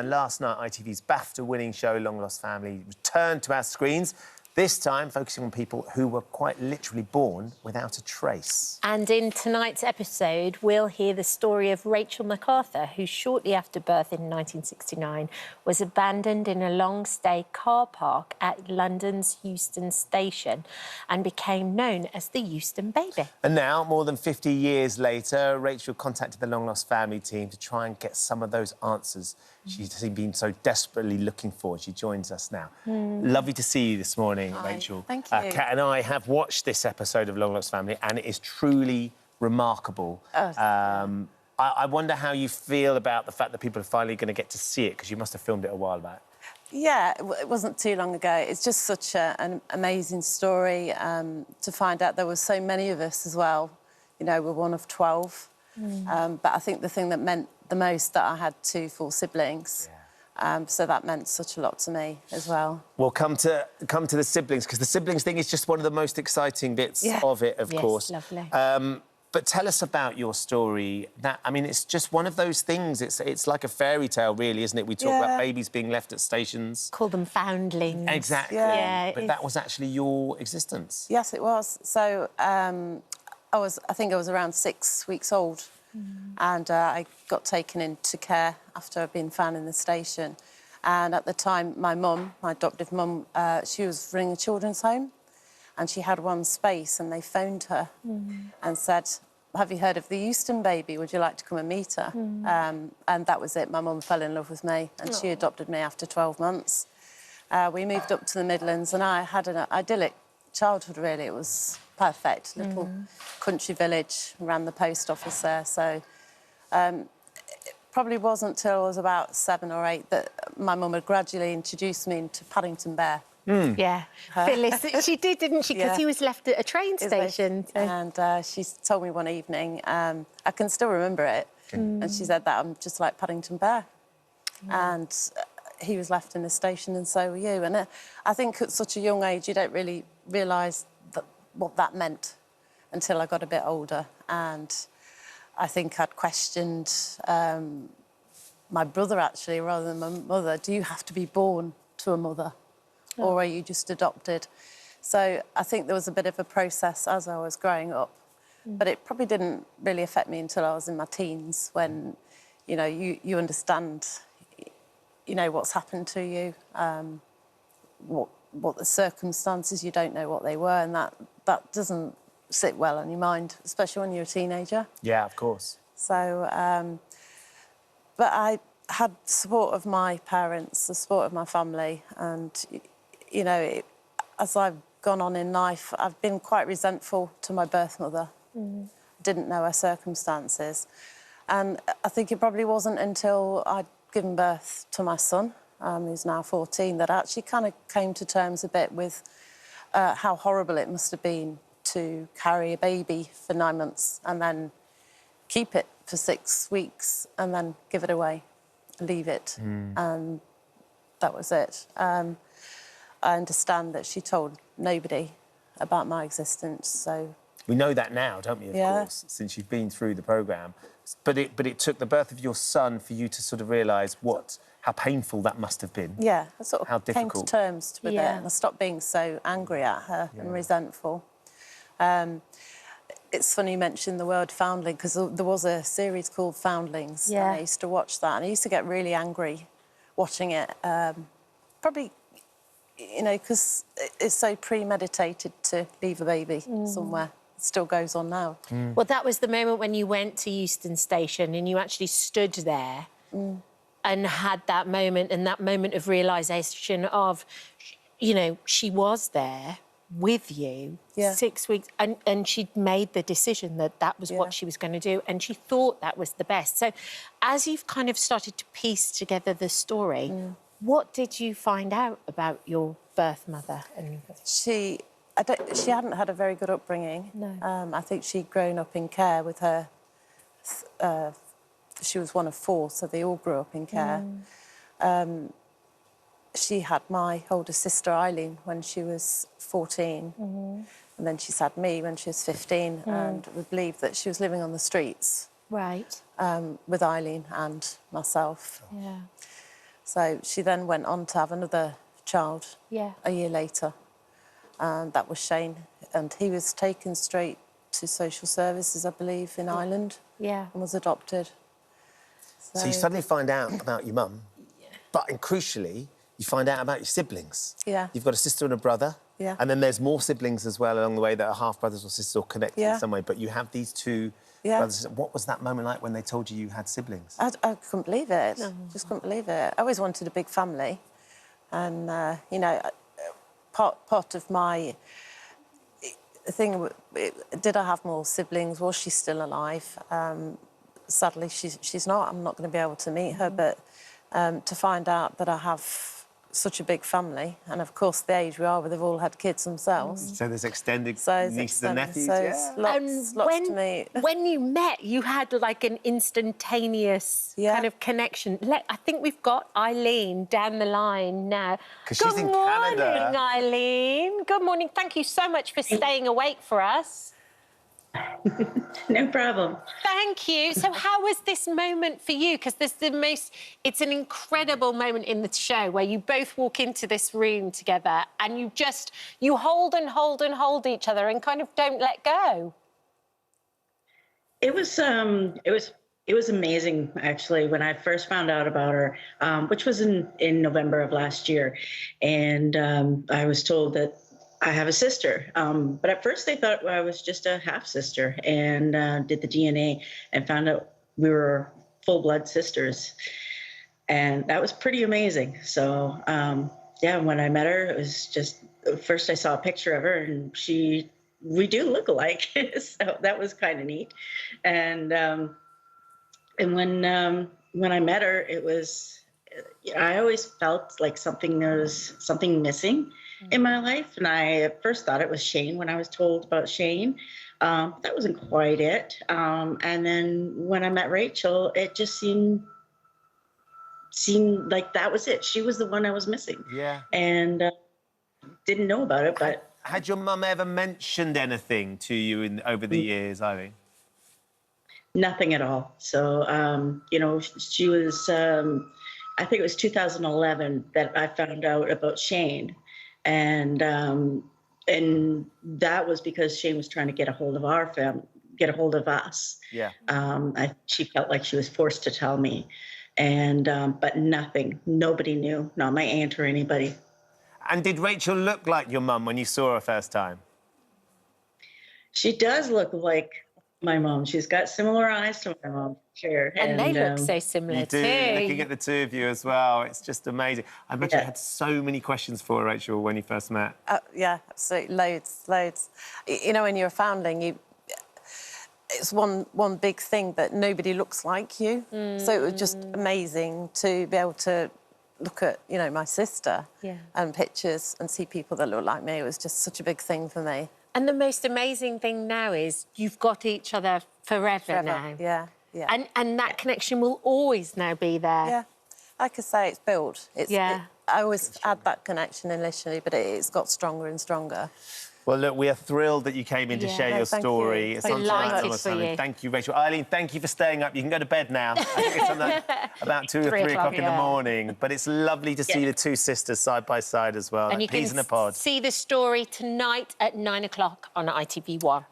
And last night, ITV's BAFTA-winning show, Long Lost Family, returned to our screens, this time focusing on people who were quite literally born without a trace. And in tonight's episode, we'll hear the story of Rachel MacArthur, who shortly after birth in 1969 was abandoned in a long-stay car park at London's Euston Station and became known as the Euston Baby. And now, more than 50 years later, Rachel contacted the Long Lost Family team to try and get some of those answers she's been so desperately looking for. She joins us now. Lovely to see you this morning, Hi. Rachel. Thank you. Kat and I have watched this episode of Long Lost Family, and it is truly remarkable. I wonder how you feel about the fact that people are finally going to get to see it, because you must have filmed it a while back. Yeah, it wasn't too long ago. It's just such an amazing story to find out there were so many of us as well. You know, we're one of 12. But I think the thing that meant the most, that I had 2 full siblings. So that meant such a lot to me as well. We'll come to the siblings, because the siblings thing is just one of the most exciting bits of it, of course. Lovely. But tell us about your story. I mean, it's just one of those things. It's like a fairy tale, really, isn't it? We talk about babies being left at stations. Call them foundlings. Exactly. Yeah, but that was actually your existence. Yes, it was. So I think I was around 6 weeks old. And I got taken into care after I'd been found in the station. And at the time, my mum, my adoptive mum, she was running a children's home, and she had one space, and they phoned her and said, "Have you heard of the Euston Baby? Would you like to come and meet her?" And that was it. My mum fell in love with me, and she adopted me after 12 months. We moved up to the Midlands, and I had an idyllic childhood, really. It was perfect. Little country village, ran the post office there. So it probably wasn't till I was about 7 or 8 that my mum had gradually introduced me into Paddington Bear. Yeah. Phyllis, she did, didn't she? Because he was left at a train station. And she told me one evening, I can still remember it, and she said that I'm just like Paddington Bear. And he was left in the station, and so were you. And I think at such a young age, you don't really realise what that meant until I got a bit older. And I think I'd questioned my brother, actually, rather than my mother. Do you have to be born to a mother, or are you just adopted? So I think there was a bit of a process as I was growing up, but it probably didn't really affect me until I was in my teens, when, you know, you understand, you know, what's happened to you, what the circumstances, you don't know what they were, and that doesn't sit well on your mind, especially when you're a teenager. Yeah, of course. So, but I had the support of my parents, the support of my family, and, you know, as I've gone on in life, I've been quite resentful to my birth mother. Didn't know her circumstances. And I think it probably wasn't until I'd given birth to my son, who's now 14, that I actually kind of came to terms a bit with how horrible it must have been to carry a baby for 9 months and then keep it for 6 weeks and then give it away, leave it. And that was it. I understand that she told nobody about my existence, so... We know that now, don't we, of course, since you've been through the programme. But it took the birth of your son for you to sort of realise how painful that must have been. Yeah, I sort of how difficult. came to terms with it, and I stopped being so angry at her and resentful. It's funny you mentioned the word foundling, because there was a series called Foundlings, and I used to watch that, and I used to get really angry watching it. Probably, you know, because it's so premeditated to leave a baby somewhere. It still goes on now. Well, that was the moment when you went to Euston Station and you actually stood there and had that moment, and that moment of realisation of, you know, she was there with you 6 weeks, and she'd made the decision that was what she was going to do, and she thought that was the best. So as you've kind of started to piece together the story, what did you find out about your birth mother? And She hadn't had a very good upbringing. No. I think she'd grown up in care with her. She was one of 4, so they all grew up in care. She had my older sister, Eileen, when she was 14. And then she's had me when she was 15. And we believe that she was living on the streets. Right. With Eileen and myself. Yeah. So she then went on to have another child a year later, and that was Shane. And he was taken straight to social services, I believe, in Ireland, and was adopted. So you suddenly find out about your mum, but crucially, you find out about your siblings. Yeah. You've got a sister and a brother. Yeah. And then there's more siblings as well along the way that are half-brothers or sisters or connected in some way. But you have these two brothers. What was that moment like when they told you had siblings? I couldn't believe it. Just couldn't believe it. I always wanted a big family. And, you know, part of my thing, did I have more siblings? Was she still alive? Sadly, she's not. I'm not going to be able to meet her. But to find out that I have such a big family, and of course the age we are, where they've all had kids themselves. So there's extended nieces and nephews, lots to meet. When you met, you had like an instantaneous kind of connection. I think we've got Eileen down the line now. Because she's in Canada. Good morning, Eileen. Good morning. Thank you so much for staying awake for us. No problem. Thank you. So how was this moment for you? Because it's an incredible moment in the show where you both walk into this room together and you hold and hold and hold each other and kind of don't let go. It was amazing, actually, when I first found out about her, which was in November of last year. And I was told that I have a sister, but at first they thought I was just a half-sister, and did the DNA and found out we were full-blood sisters. And that was pretty amazing. So, yeah, when I met her, it was just, first I saw a picture of her, and we do look alike, so that was kind of neat. And when I met her, it was, I always felt like there was something missing in my life. And I at first thought it was Shane when I was told about Shane. That wasn't quite it. And then when I met Rachel, it just seemed like that was it. She was the one I was missing. Yeah. And didn't know about it, but... Had your mum ever mentioned anything to you over the years, Eileen? Nothing at all. So, you know, she was... I think it was 2011 that I found out about Shane. And that was because Shane was trying to get a hold of our family, get a hold of us. Yeah. She felt like she was forced to tell me, and but nobody knew, not my aunt or anybody. And did Rachel look like your mum when you saw her first time? She does look like my mom. She's got similar eyes to my mom, sure. And they look so similar too. Looking at the two of you as well, it's just amazing. I bet you had so many questions for her, Rachel, when you first met. Yeah, absolutely, loads. You know, when you're a foundling, it's one big thing that nobody looks like you. So it was just amazing to be able to look at, you know, my sister and pictures and see people that look like me. It was just such a big thing for me. And the most amazing thing now is you've got each other forever now. Yeah. And that connection will always now be there. Yeah. Like I say, it's built. I always had that connection initially, but it's got stronger and stronger. Well, look, we are thrilled that you came in to share your story. It's delighted for you. Thank you, Rachel. Eileen, thank you for staying up. You can go to bed now. I think it's about 2 or 3 o'clock in the morning. But it's lovely to see the two sisters side by side as well. And like you peas in a pod. see the story tonight at 9 o'clock on ITV1.